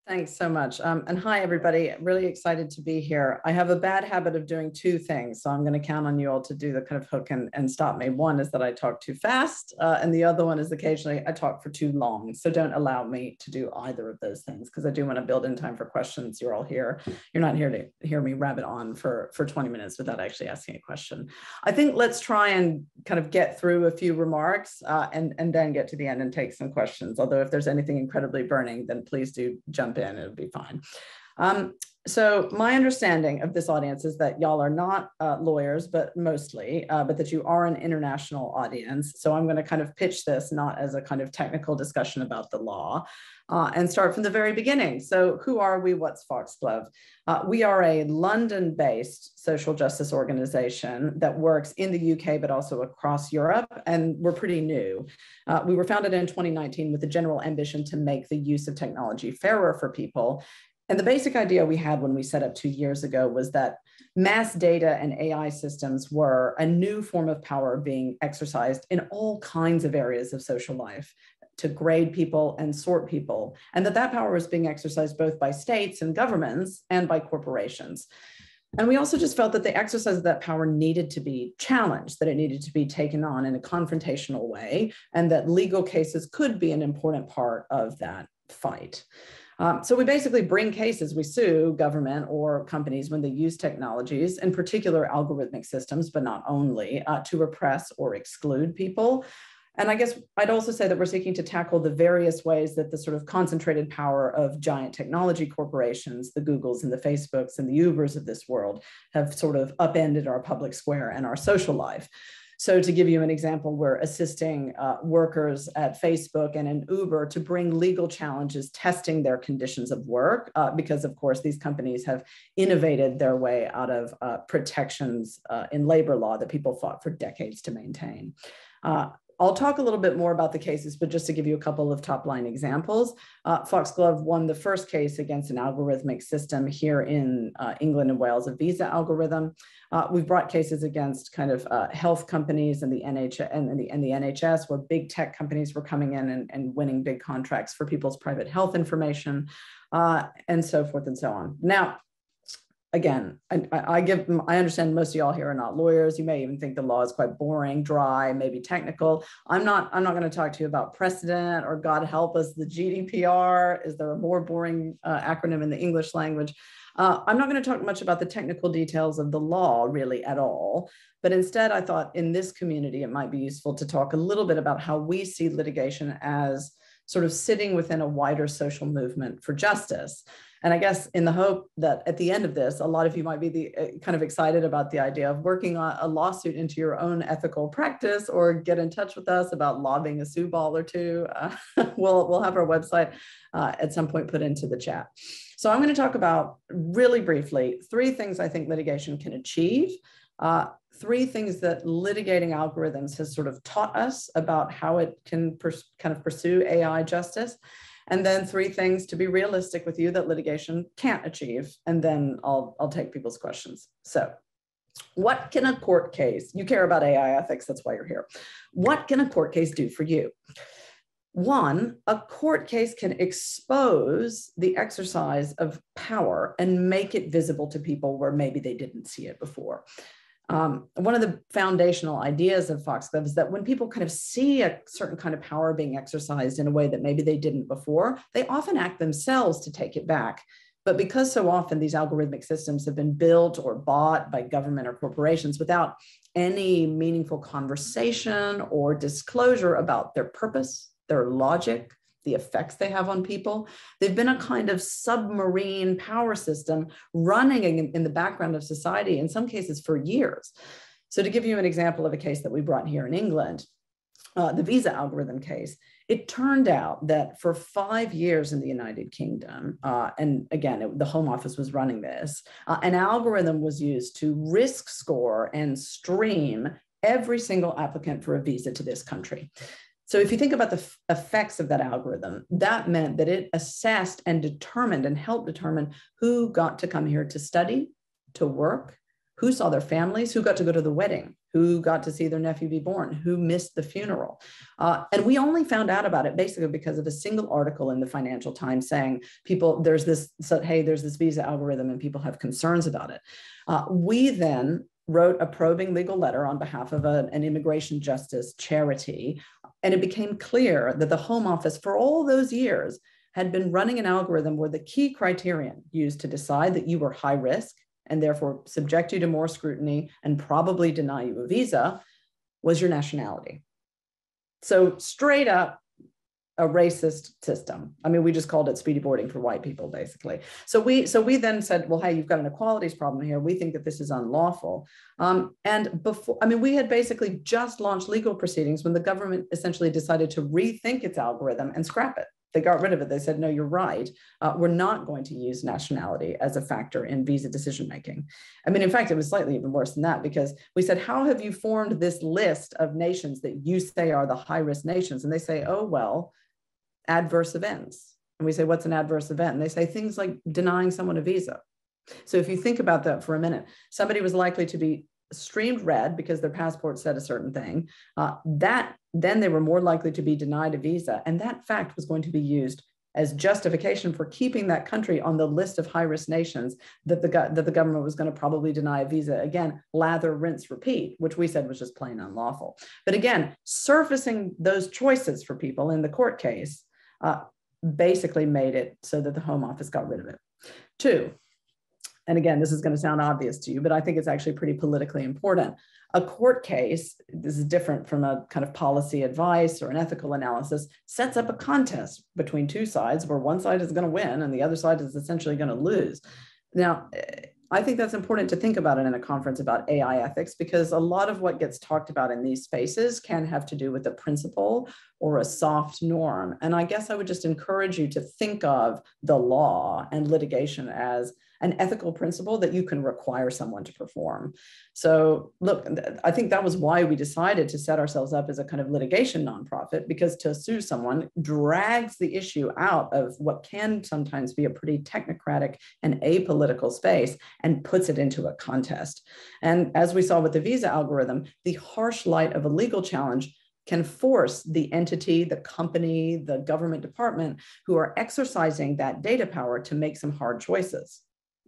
Thanks so much. And hi, everybody. Really excited to be here. I have a bad habit of doing two things, so I'm going to count on you all to do the kind of hook and stop me. One is that I talk too fast, and the other one is occasionally I talk for too long. So don't allow me to do either of those things, because I do want to build in time for questions. You're all here. You're not here to hear me rabbit on for 20 minutes without actually asking a question. I think let's try and kind of get through a few remarks and then get to the end and take some questions. Although if there's anything incredibly burning, then please do jump in. It'll be fine. So my understanding of this audience is that y'all are not lawyers, but mostly, but that you are an international audience. So I'm going to kind of pitch this not as a kind of technical discussion about the law and start from the very beginning. So who are we? What's Foxglove? We are a London-based social justice organization that works in the UK, but also across Europe, and we're pretty new. We were founded in 2019 with the general ambition to make the use of technology fairer for people. And the basic idea we had when we set up 2 years ago was that mass data and AI systems were a new form of power being exercised in all kinds of areas of social life to grade people and sort people, and that power was being exercised both by states and governments and by corporations. And we also just felt that the exercise of that power needed to be challenged, that it needed to be taken on in a confrontational way, and that legal cases could be an important part of that fight. So we basically bring cases, we sue government or companies when they use technologies, in particular algorithmic systems, but not only, to repress or exclude people. And I guess I'd also say that we're seeking to tackle the various ways that the sort of concentrated power of giant technology corporations, the Googles and the Facebooks and the Ubers of this world, have sort of upended our public square and our social life. So to give you an example, we're assisting workers at Facebook and in Uber to bring legal challenges testing their conditions of work, because of course these companies have innovated their way out of protections in labor law that people fought for decades to maintain. I'll talk a little bit more about the cases, but just to give you a couple of top line examples, Foxglove won the first case against an algorithmic system here in England and Wales, a visa algorithm. We've brought cases against kind of health companies and the NHS, where big tech companies were coming in and winning big contracts for people's private health information, and so forth and so on. Now, again, I understand most of y'all here are not lawyers. You may even think the law is quite boring, dry, maybe technical. I'm not going to talk to you about precedent or, God help us, the GDPR. Is there a more boring acronym in the English language? I'm not going to talk much about the technical details of the law really at all, but instead I thought in this community it might be useful to talk a little bit about how we see litigation as sort of sitting within a wider social movement for justice. And I guess in the hope that at the end of this, a lot of you might be kind of excited about the idea of working on a lawsuit into your own ethical practice, or get in touch with us about lobbing a sue ball or two. We'll have our website at some point put into the chat. So I'm going to talk about, really briefly, 3 things I think litigation can achieve, 3 things that litigating algorithms has sort of taught us about how it can kind of pursue AI justice, and then 3 things, to be realistic with you, that litigation can't achieve, and then I'll take people's questions. So what can a court case, you care about AI ethics, that's why you're here. What can a court case do for you? 1, a court case can expose the exercise of power and make it visible to people where maybe they didn't see it before. One of the foundational ideas of Foxglove is that when people kind of see a certain kind of power being exercised in a way that maybe they didn't before, they often act themselves to take it back. But because so often these algorithmic systems have been built or bought by government or corporations without any meaningful conversation or disclosure about their purpose, their logic, the effects they have on people, they've been a kind of submarine power system running in the background of society, in some cases for years. So to give you an example of a case that we brought here in England, the visa algorithm case, it turned out that for 5 years in the United Kingdom, and again, the Home Office was running this, an algorithm was used to risk score and stream every single applicant for a visa to this country. So if you think about the effects of that algorithm, that meant that it assessed and determined and helped determine who got to come here to study, to work, who saw their families, who got to go to the wedding, who got to see their nephew be born, who missed the funeral. And we only found out about it basically because of a single article in the Financial Times saying there's this visa algorithm and people have concerns about it. We then wrote a probing legal letter on behalf of an immigration justice charity. And it became clear that the Home Office for all those years had been running an algorithm where the key criterion used to decide that you were high risk and therefore subject you to more scrutiny and probably deny you a visa was your nationality. So straight up a racist system. I mean, we just called it speedy boarding for white people, basically. So we then said, well, hey, you've got an equalities problem here. We think that this is unlawful. And before, I mean, we had basically just launched legal proceedings when the government essentially decided to rethink its algorithm and scrap it. They got rid of it. They said, no, you're right. We're not going to use nationality as a factor in visa decision-making. I mean, in fact, it was slightly even worse than that because we said, how have you formed this list of nations that you say are the high-risk nations? And they say, oh, well, adverse events. And we say, what's an adverse event? And they say things like denying someone a visa. So if you think about that for a minute, somebody was likely to be streamed red because their passport said a certain thing, then they were more likely to be denied a visa. And that fact was going to be used as justification for keeping that country on the list of high-risk nations that the government was going to probably deny a visa. Again, lather, rinse, repeat, which we said was just plain unlawful. But again, surfacing those choices for people in the court case basically made it so that the Home Office got rid of it. 2, and again, this is going to sound obvious to you, but I think it's actually pretty politically important. A court case, this is different from a kind of policy advice or an ethical analysis, sets up a contest between two sides where one side is going to win and the other side is essentially going to lose. Now, I think that's important to think about it in a conference about AI ethics, because a lot of what gets talked about in these spaces can have to do with a principle or a soft norm. And I guess I would just encourage you to think of the law and litigation as an ethical principle that you can require someone to perform. So look, I think that was why we decided to set ourselves up as a kind of litigation nonprofit, because to sue someone drags the issue out of what can sometimes be a pretty technocratic and apolitical space and puts it into a contest. And as we saw with the visa algorithm, the harsh light of a legal challenge can force the entity, the company, the government department who are exercising that data power to make some hard choices.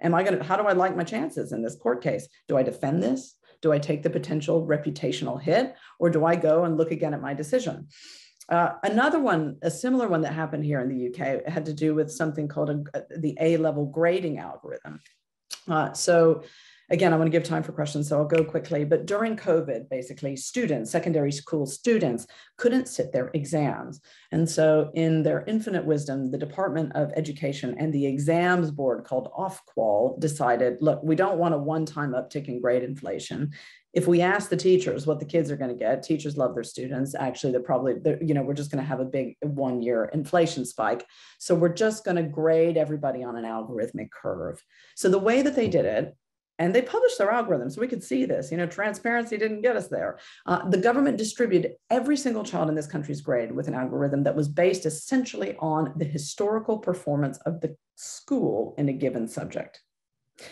How do I like my chances in this court case? Do I defend this? Do I take the potential reputational hit? Or do I go and look again at my decision? Another one, a similar one that happened here in the UK, had to do with something called the A-level grading algorithm. So again, I want to give time for questions, so I'll go quickly. But during COVID, basically, secondary school students couldn't sit their exams. And so in their infinite wisdom, the Department of Education and the exams board called Ofqual decided, look, we don't want a one-time uptick in grade inflation. If we ask the teachers what the kids are going to get, teachers love their students. Actually, we're just going to have a big one-year inflation spike. So we're just going to grade everybody on an algorithmic curve. So the way that they did it, and they published their algorithm, so we could see this. Transparency didn't get us there. The government distributed every single child in this country's grade with an algorithm that was based essentially on the historical performance of the school in a given subject.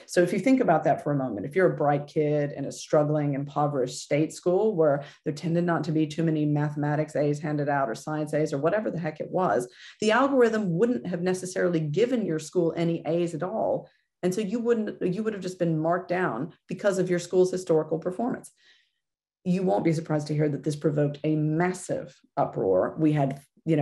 So if you think about that for a moment, if you're a bright kid in a struggling, impoverished state school where there tended not to be too many mathematics A's handed out or science A's or whatever the heck it was, the algorithm wouldn't have necessarily given your school any A's at all. And so you would have just been marked down because of your school's historical performance. You won't be surprised to hear that this provoked a massive uproar. We had,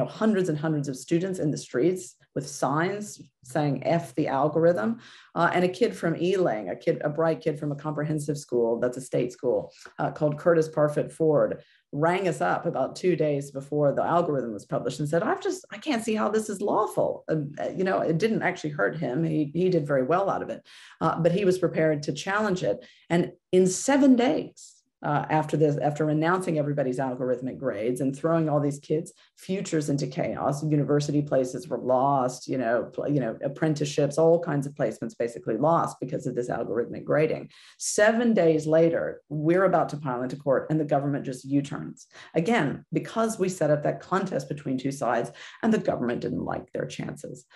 hundreds and hundreds of students in the streets with signs saying F the algorithm. And a kid from Ealing, a bright kid from a comprehensive school, that's a state school, called Curtis Parfit Ford, rang us up about 2 days before the algorithm was published and said, I can't see how this is lawful. It didn't actually hurt him. He did very well out of it, but he was prepared to challenge it. And in 7 days, after announcing everybody's algorithmic grades and throwing all these kids' futures into chaos, university places were lost, apprenticeships, all kinds of placements basically lost because of this algorithmic grading. 7 days later, we're about to pile into court and the government just U-turns. Again, because we set up that contest between two sides and the government didn't like their chances.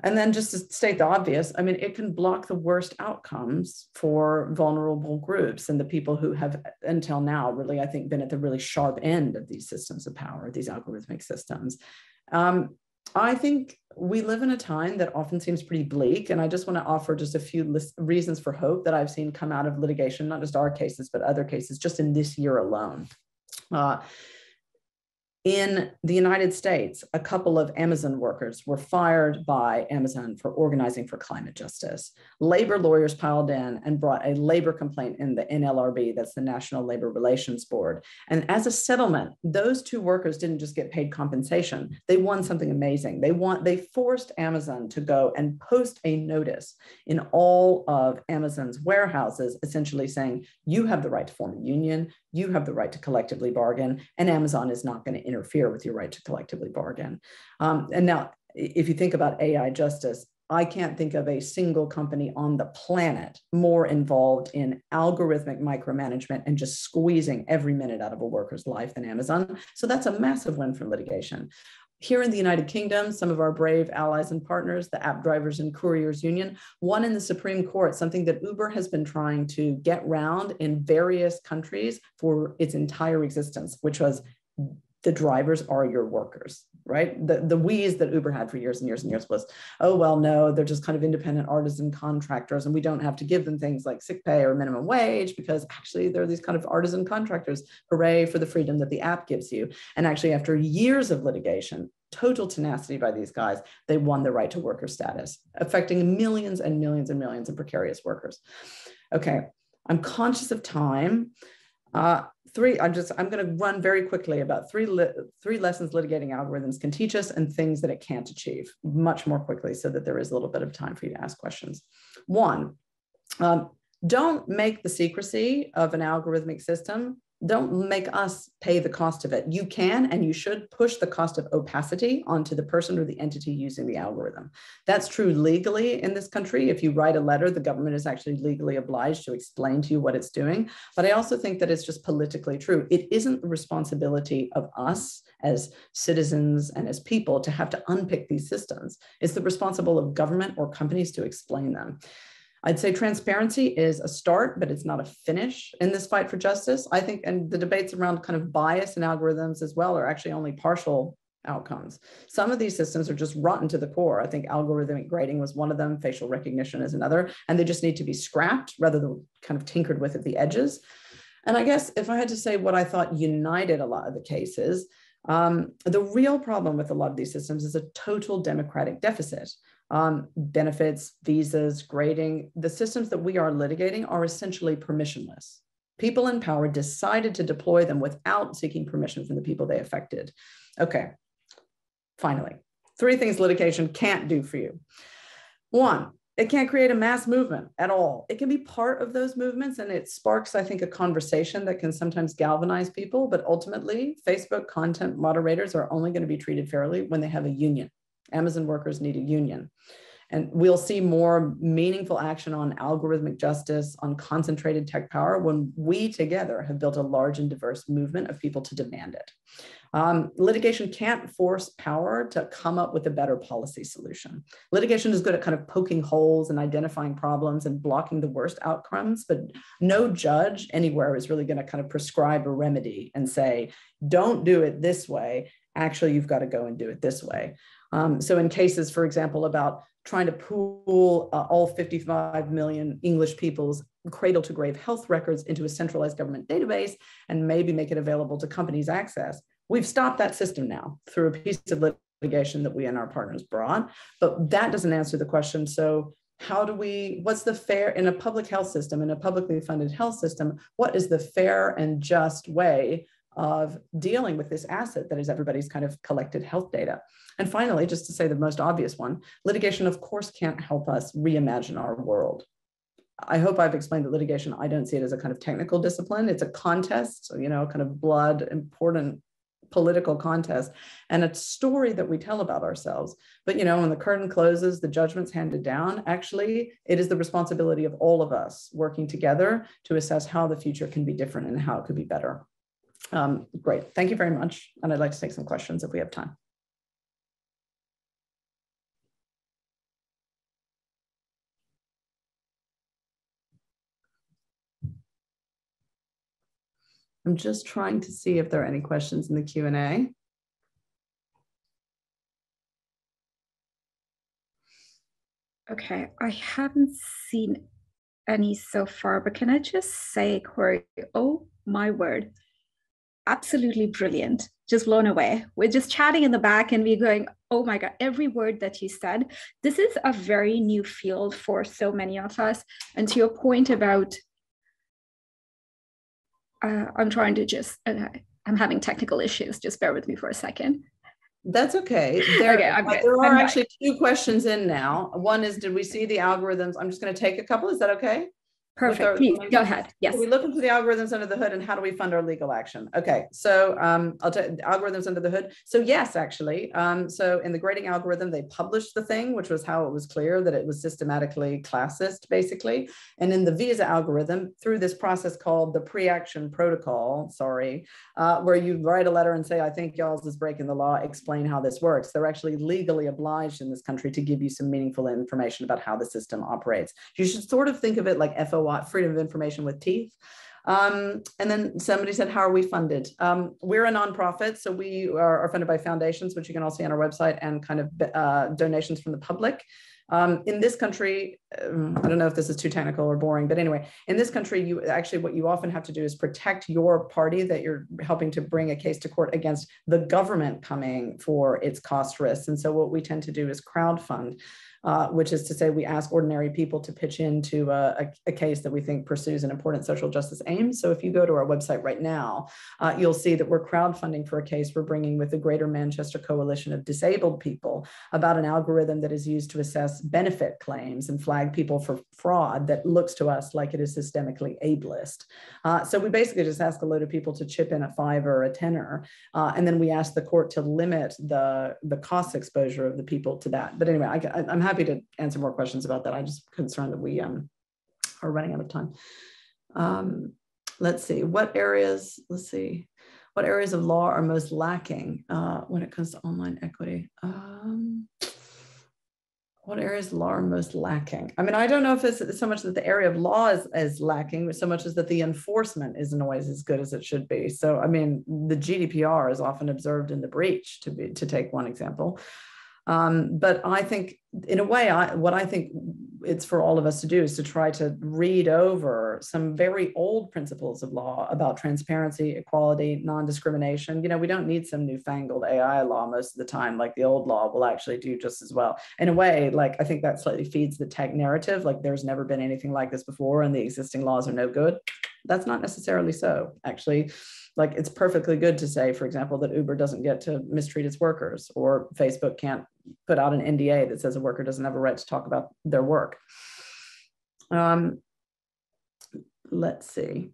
And then just to state the obvious, I mean, it can block the worst outcomes for vulnerable groups and the people who have until now really, I think, been at the really sharp end of these systems of power, these algorithmic systems. I think we live in a time that often seems pretty bleak. And I just want to offer just a few reasons for hope that I've seen come out of litigation, not just our cases, but other cases just in this year alone. In the United States, a couple of Amazon workers were fired by Amazon for organizing for climate justice. Labor lawyers piled in and brought a labor complaint in the NLRB, that's the National Labor Relations Board. And as a settlement, those two workers didn't just get paid compensation. They won something amazing. They forced Amazon to go and post a notice in all of Amazon's warehouses, essentially saying, you have the right to form a union, you have the right to collectively bargain, and Amazon is not going to interfere with your right to collectively bargain. And now, if you think about AI justice, I can't think of a single company on the planet more involved in algorithmic micromanagement and just squeezing every minute out of a worker's life than Amazon. So that's a massive win for litigation. Here in the United Kingdom, some of our brave allies and partners, the App Drivers and Couriers Union, won in the Supreme Court something that Uber has been trying to get round in various countries for its entire existence, which was the drivers are your workers, right? The wheeze that Uber had for years and years and years was, oh, well, no, they're just kind of independent artisan contractors and we don't have to give them things like sick pay or minimum wage because actually they're these kind of artisan contractors. Hooray for the freedom that the app gives you. And actually after years of litigation, total tenacity by these guys, they won the right to worker status, affecting millions and millions and millions of precarious workers. Okay, I'm conscious of time. I'm going to run very quickly about three lessons litigating algorithms can teach us and things that it can't achieve much more quickly so that there is a little bit of time for you to ask questions. One, don't make the secrecy of an algorithmic system. Don't make us pay the cost of it. You can and you should push the cost of opacity onto the person or the entity using the algorithm. That's true legally in this country. If you write a letter, the government is actually legally obliged to explain to you what it's doing. But I also think that it's just politically true. It isn't the responsibility of us as citizens and as people to have to unpick these systems. It's the responsibility of government or companies to explain them. I'd say transparency is a start, but it's not a finish in this fight for justice. I think, and the debates around kind of bias in algorithms as well are actually only partial outcomes. Some of these systems are just rotten to the core. I think algorithmic grading was one of them, facial recognition is another, and they just need to be scrapped rather than kind of tinkered with at the edges. And I guess if I had to say what I thought united a lot of the cases, the real problem with a lot of these systems is a total democratic deficit. Benefits, visas, grading, the systems that we are litigating are essentially permissionless. People in power decided to deploy them without seeking permission from the people they affected. Okay, finally, three things litigation can't do for you. One, it can't create a mass movement at all. It can be part of those movements and it sparks, I think, a conversation that can sometimes galvanize people, but ultimately, Facebook content moderators are only going to be treated fairly when they have a union. Amazon workers need a union. And we'll see more meaningful action on algorithmic justice, on concentrated tech power, when we together have built a large and diverse movement of people to demand it. Litigation can't force power to come up with a better policy solution. Litigation is good at kind of poking holes and identifying problems and blocking the worst outcomes, but no judge anywhere is really going to kind of prescribe a remedy and say, don't do it this way. Actually, you've got to go and do it this way. So in cases, for example, about trying to pool all 55 million English people's cradle to grave health records into a centralized government database and maybe make it available to companies access, we've stopped that system now through a piece of litigation that we and our partners brought, but that doesn't answer the question. So what's the fair, in a public health system, in a publicly funded health system, what is the fair and just way of dealing with this asset that is everybody's kind of collected health data? And finally, just to say the most obvious one, litigation, of course, can't help us reimagine our world. I hope I've explained that litigation, I don't see it as a kind of technical discipline. It's a contest, kind of blood, important political contest, and a story that we tell about ourselves. But, when the curtain closes, the judgment's handed down, actually, it is the responsibility of all of us working together to assess how the future can be different and how it could be better. Great. Thank you very much. And I'd like to take some questions if we have time. I'm just trying to see if there are any questions in the Q&A. Okay, I haven't seen any so far, but can I just say, Corey, oh my word, absolutely brilliant. Just blown away. We're just chatting in the back and we're going, oh my God, every word that you said. This is a very new field for so many of us. And to your point about, I'm trying to just, I'm having technical issues. Just bear with me for a second. That's okay. Okay, I'm good. There are actually two questions in now. One is, did we see the algorithms? I'm just going to take a couple. Is that okay? Perfect. Please go ahead. Yes. So we look into the algorithms under the hood and how do we fund our legal action? Okay, so I'll tell you, algorithms under the hood. So yes, actually. So in the grading algorithm, they published the thing, which was how it was clear that it was systematically classist, basically. And in the visa algorithm, through this process called the pre-action protocol, where you write a letter and say, I think y'all's is breaking the law, explain how this works. They're actually legally obliged in this country to give you some meaningful information about how the system operates. You should sort of think of it like FOI, freedom of information with teeth. And then somebody said, how are we funded? We're a nonprofit, so we are funded by foundations, which you can all see on our website, and kind of donations from the public. In this country, I don't know if this is too technical or boring, but anyway, in this country, what you often have to do is protect your party that you're helping to bring a case to court against the government coming for its cost risks. And so what we tend to do is crowdfund. Which is to say we ask ordinary people to pitch into a case that we think pursues an important social justice aim. So if you go to our website right now, you'll see that we're crowdfunding for a case we're bringing with the Greater Manchester Coalition of Disabled People about an algorithm that is used to assess benefit claims and flag people for fraud that looks to us like it is systemically ableist. So we basically just ask a load of people to chip in a $5 or a $10, and then we ask the court to limit the cost exposure of the people to that. But anyway, I'm happy to answer more questions about that. I'm just concerned that we are running out of time. Let's see what areas of law are most lacking when it comes to online equity. What areas of law are most lacking? I mean, I don't know if it's so much that the area of law is lacking, but so much as that the enforcement isn't always as good as it should be. So, I mean, the GDPR is often observed in the breach, to take one example. But I think, in a way, what I think it's for all of us to do is to try to read over some very old principles of law about transparency, equality, non-discrimination. You know, we don't need some newfangled AI law most of the time. Like the old law will actually do just as well. In a way, like I think that slightly feeds the tech narrative, like there's never been anything like this before and the existing laws are no good. That's not necessarily so, actually. Like it's perfectly good to say, for example, that Uber doesn't get to mistreat its workers, or Facebook can't put out an NDA that says a worker doesn't have a right to talk about their work. Let's see.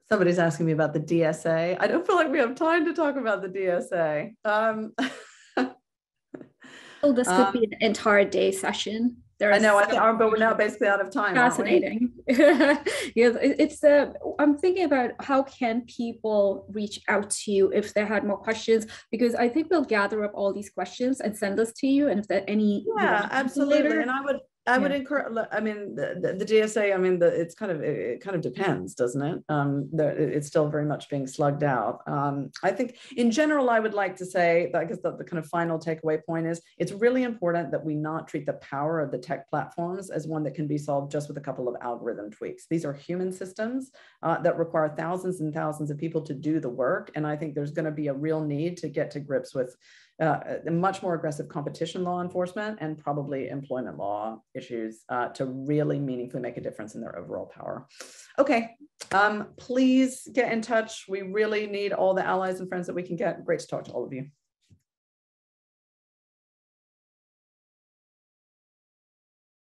Somebody's asking me about the DSA. I don't feel like we have time to talk about the DSA. Oh, this could be an entire day session. I know, but we're now basically out of time. Fascinating. Yeah, it's I'm thinking about how can people reach out to you if they had more questions, because I think we'll gather up all these questions and send this to you. And if there are any, absolutely. Later. And I would encourage, I mean, the DSA, I mean, it kind of depends, doesn't it? It's still very much being slugged out. I think in general, I would like to say that I guess the kind of final takeaway point is it's really important that we not treat the power of the tech platforms as one that can be solved just with a couple of algorithm tweaks. These are human systems that require thousands and thousands of people to do the work. And I think there's going to be a real need to get to grips with much more aggressive competition law enforcement and probably employment law issues to really meaningfully make a difference in their overall power. Okay, please get in touch. We really need all the allies and friends that we can get. Great to talk to all of you.